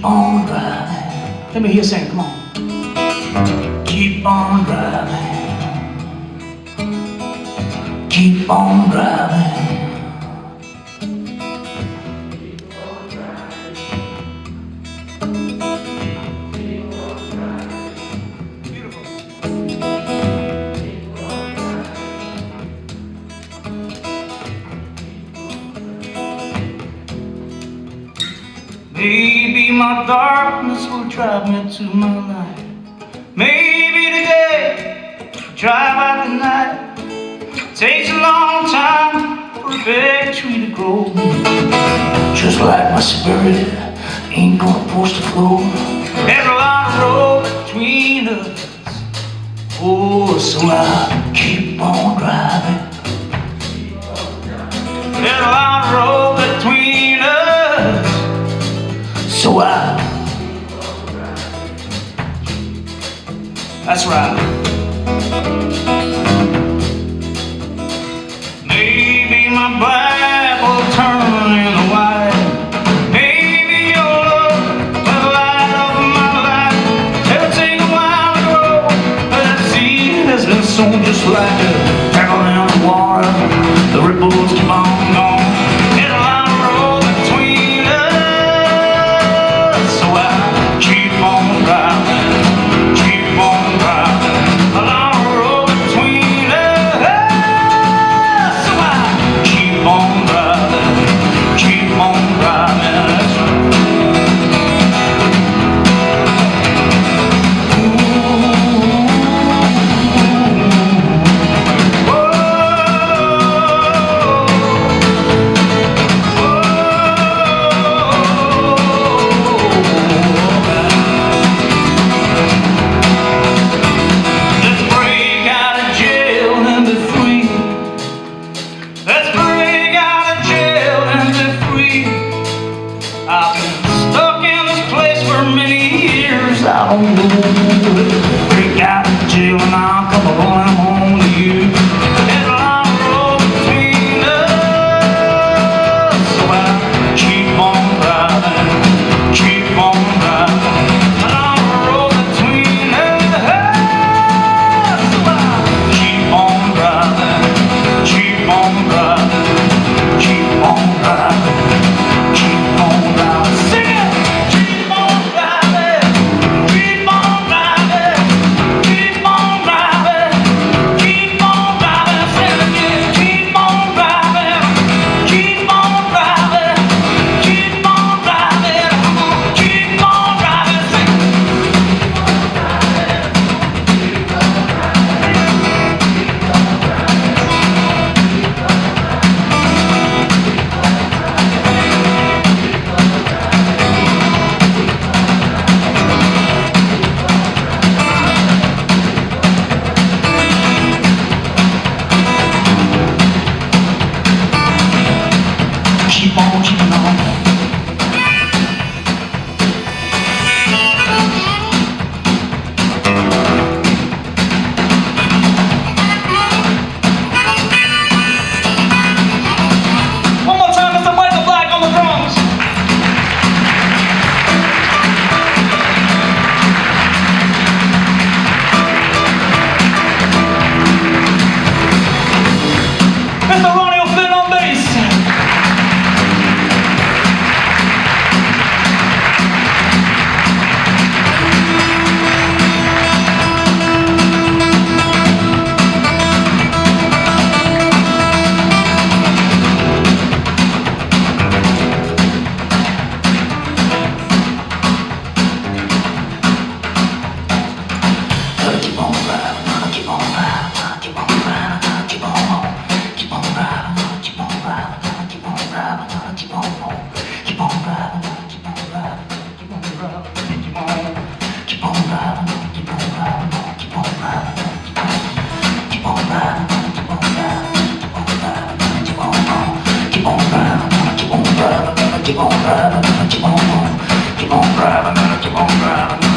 keep on driving. Let me hear you sing, come on. Keep on driving. Keep on driving. Maybe my darkness will drive me to my light. Maybe today will drive out the night. Takes a long time for a big tree to grow. Just like my spirit ain't gonna push the flow. There's a lot of road between us. Oh, so I keep on driving. There's a lot of road between us. So that's right. Maybe my black will turn into white. Maybe your love will light up my life. It'll take a while to grow, but that seed has been sown just like a pebble in the water. The ripples keep on going. There's a lot of road between us. So I keep on driving, keep on driving. A lot of road between us. So I keep on driving, keep on driving. That's right. I've been stuck in this place for many years. I don't know. Break out of jail and I'll come running home to you. There's a lot of road between us. So I keep on driving, keep on driving. A lot of road between us. So I keep on driving, keep on driving, keep on driving. Keep on keeping on. One more time, Mr. Michael Black on the drums. Mr. Ronnie O'Flynn on bass. Keep on driving, keep on driving, keep on driving, keep on driving.